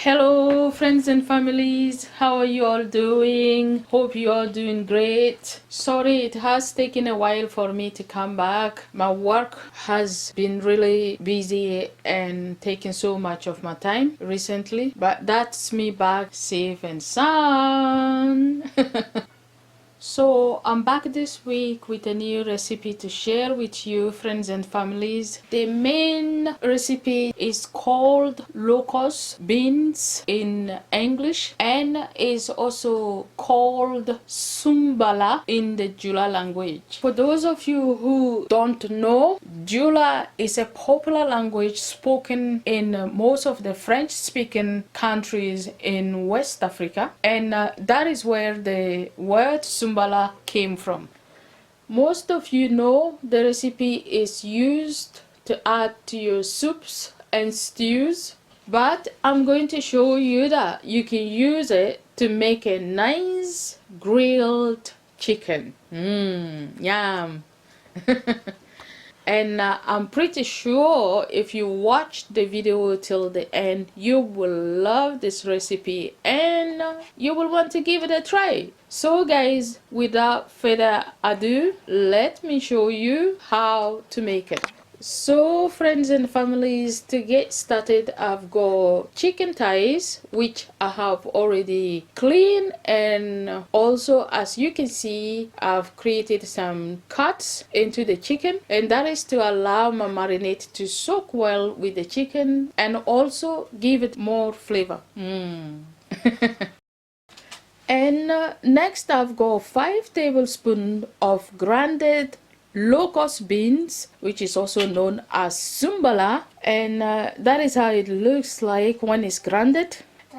Hello friends and families, how are you all doing? Hope you are doing great. Sorry it has taken a while for me to come back. My work has been really busy and taking so much of my time recently, but that's me back safe and sound. So I'm back this week with a new recipe to share with you, friends and families. The main recipe is called locust beans in English and is also called Soumbala in the Jula language. For those of you who don't know, Jula is a popular language spoken in most of the French-speaking countries in West Africa, and that is where the word Soumbala came from. Most of you know the recipe is used to add to your soups and stews, but I'm going to show you that you can use it to make a nice grilled chicken. Yum. And I'm pretty sure if you watch the video till the end, you will love this recipe and you will want to give it a try. So guys, without further ado, let me show you how to make it. So friends and families, to get started, I've got chicken thighs which I have already cleaned, and also as you can see I've created some cuts into the chicken, and that is to allow my marinade to soak well with the chicken and also give it more flavor. And next I've got 5 tablespoons of grounded locust beans, which is also known as Soumbala, and that is how it looks like when it's grounded.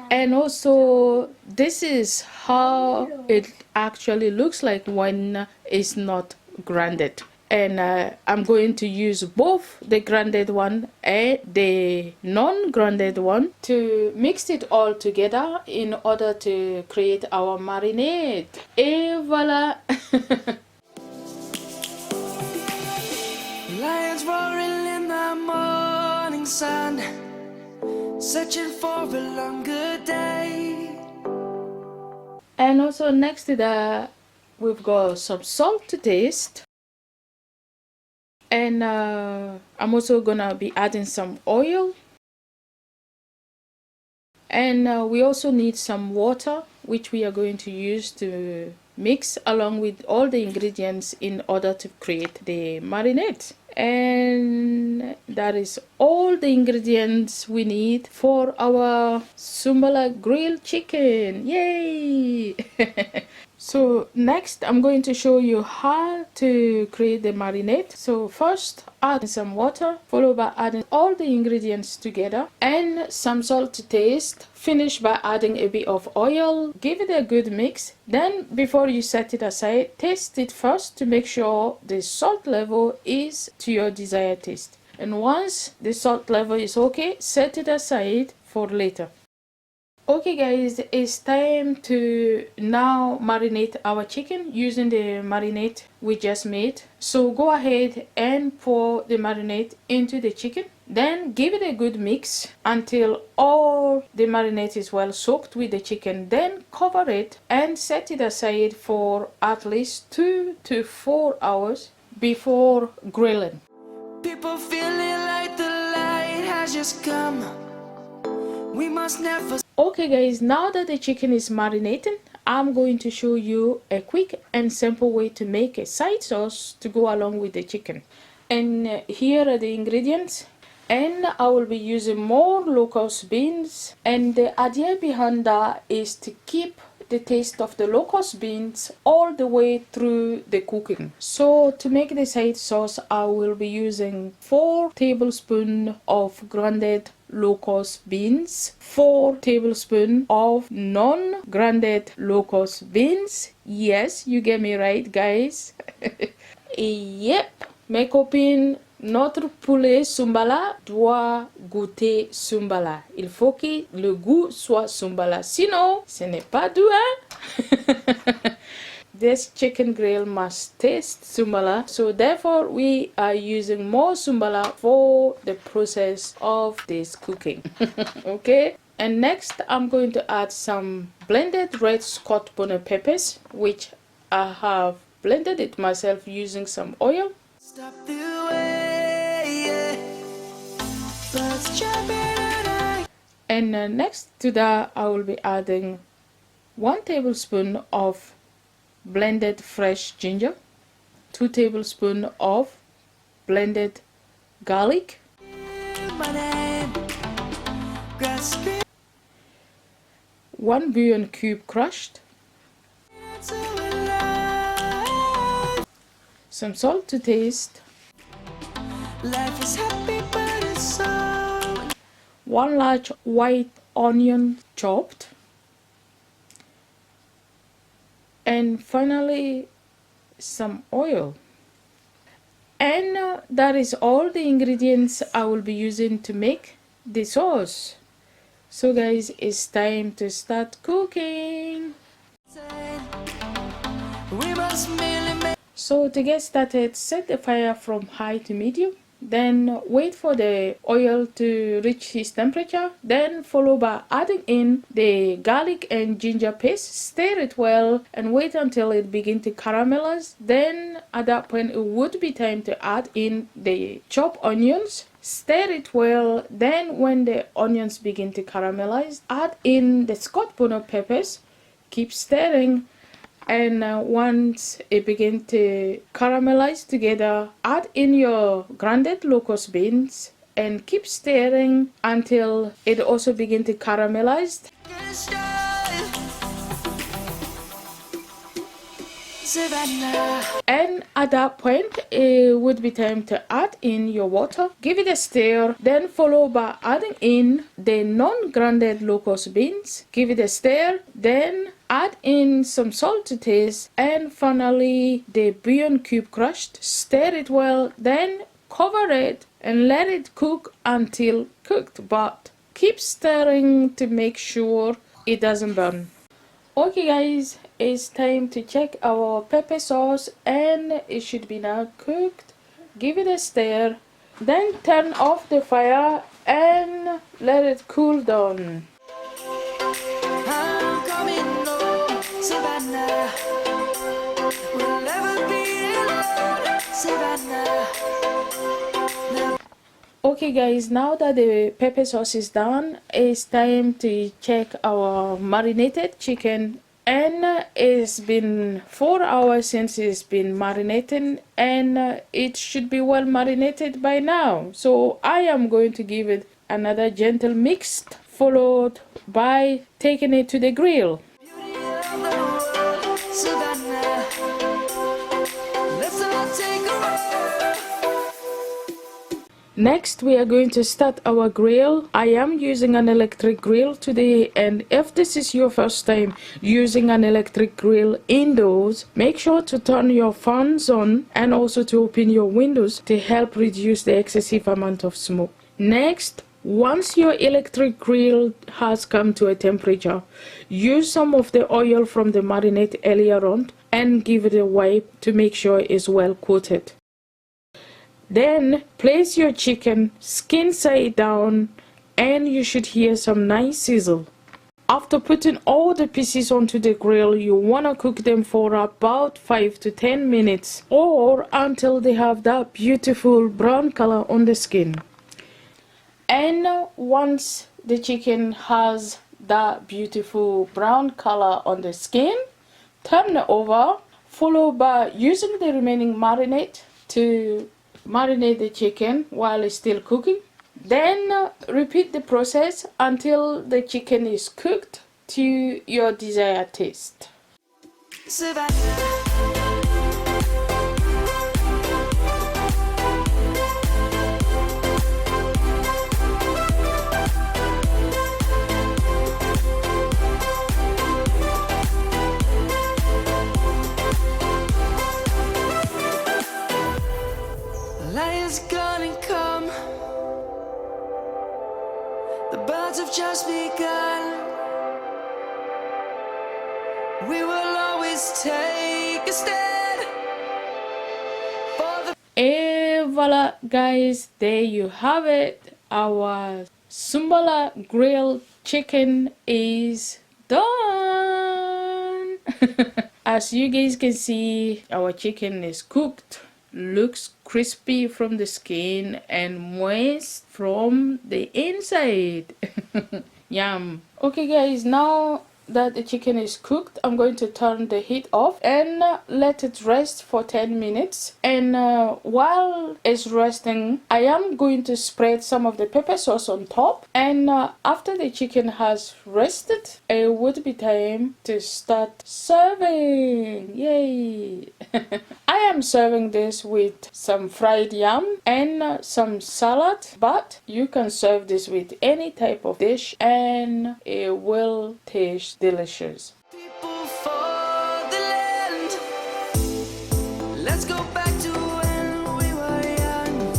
And also this is how it actually looks like when it's not grounded. And I'm going to use both the grounded one and the non-grounded one to mix it all together in order to create our marinade. Et voila! Lions roaring in the morning sun, searching for a longer day. And also next to that, we've got some salt to taste. And I'm also gonna be adding some oil. And we also need some water, which we are going to use to mix along with all the ingredients in order to create the marinade. And that is all the ingredients we need for our Soumbala grilled chicken. Yay! So next I'm going to show you how to create the marinade. So first add some water, followed by adding all the ingredients together and some salt to taste. Finish by adding a bit of oil, give it a good mix. Then before you set it aside, taste it first to make sure the salt level is to your desired taste. And once the salt level is okay, set it aside for later. Okay guys, it's time to now marinate our chicken using the marinade we just made. So go ahead and pour the marinade into the chicken. Then give it a good mix until all the marinade is well soaked with the chicken. Then cover it and set it aside for at least 2 to 4 hours before grilling. People feeling like the light has just come. We must never. Okay guys, now that the chicken is marinating, I'm going to show you a quick and simple way to make a side sauce to go along with the chicken. And here are the ingredients. And I will be using more locust beans, and the idea behind that is to keep the taste of the locust beans all the way through the cooking. So to make the side sauce, I will be using 4 tablespoons of grounded locust beans, 4 tablespoons of non-grounded locust beans. Yes, you get me right guys. Yep, mes copines, notre poulet Soumbala doit goûter Soumbala. Il faut que le goût soit Soumbala, sinon ce n'est pas doux, hein? this chicken grill must taste Soumbala, so therefore we are using more Soumbala for the process of this cooking. Okay, and next I'm going to add some blended red Scotch bonnet peppers, which I have blended it myself using some oil. Stop the way, yeah. Let's jump in. And next to that I will be adding 1 tablespoon of blended fresh ginger, 2 tablespoons of blended garlic, My name, grasping 1 bouillon cube crushed, to life. some salt to taste, Life is happy, but it's so. 1 large white onion chopped, and finally some oil. And that is all the ingredients I will be using to make the sauce. So guys, it's time to start cooking. We must merely make. So to get started, set the fire from high to medium, then wait for the oil to reach its temperature, then follow by adding in the garlic and ginger paste. Stir it well and wait until it begins to caramelize. Then at that point it would be time to add in the chopped onions. Stir it well. Then when the onions begin to caramelize, add in the Scotch bonnet peppers. Keep stirring, and once it begins to caramelize together, add in your grounded locust beans and keep stirring until it also begins to caramelize. Savannah. And at that point it would be time to add in your water. Give it a stir, then follow by adding in the non-grounded locust beans. Give it a stir, then add in some salt to taste, and finally the bouillon cube crushed. Stir it well, then cover it and let it cook until cooked, but keep stirring to make sure it doesn't burn. Okay guys, it's time to check our pepper sauce, and it should be now cooked. Give it a stir, then turn off the fire and let it cool down. I'm coming home, Savannah. We'll never be alone, Savannah. Okay guys, now that the pepper sauce is done, it's time to check our marinated chicken, and it's been 4 hours since it's been marinating, and it should be well marinated by now. So I am going to give it another gentle mix, followed by taking it to the grill. Beauty of the world, Savannah. Let's all take a walk. Next, we are going to start our grill. I am using an electric grill today, and if this is your first time using an electric grill indoors, make sure to turn your fans on and also to open your windows to help reduce the excessive amount of smoke. Next, once your electric grill has come to a temperature, use some of the oil from the marinade earlier on and give it a wipe to make sure it's well coated. Then place your chicken skin side down, and you should hear some nice sizzle. After putting all the pieces onto the grill, you want to cook them for about 5 to 10 minutes or until they have that beautiful brown color on the skin. And once the chicken has that beautiful brown color on the skin, turn it over, followed by using the remaining marinade to marinate the chicken while it's still cooking. Then repeat the process until the chicken is cooked to your desired taste. Savannah. Lion's gonna come. The birds have just begun. We will always take instead. For the And voila, guys, there you have it. Our Soumbala grilled chicken is done. As you guys can see, our chicken is cooked, looks crispy from the skin and moist from the inside. Yum. Okay guys, now that the chicken is cooked, I'm going to turn the heat off and let it rest for 10 minutes. And while it's resting, I am going to spread some of the pepper sauce on top. And after the chicken has rested, it would be time to start serving. Yay! I am serving this with some fried yam and some salad, but you can serve this with any type of dish and it will taste delicious. people for the land. Let's go back to when we were young.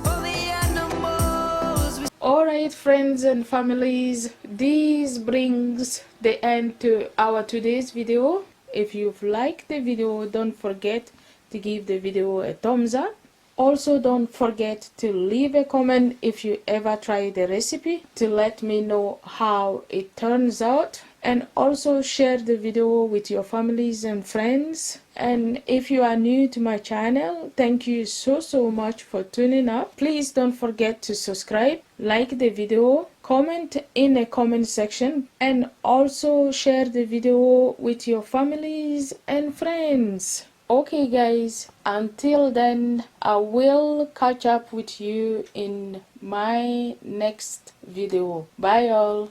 For the animals we Alright friends and families, this brings the end to our today's video. If you've liked the video, don't forget to give the video a thumbs up. Also, don't forget to leave a comment if you ever try the recipe to let me know how it turns out. And also share the video with your families and friends. And if you are new to my channel, thank you so much for tuning up. Please don't forget to subscribe, like the video, comment in the comment section, and also share the video with your families and friends. Okay guys, until then, I will catch up with you in my next video. Bye all.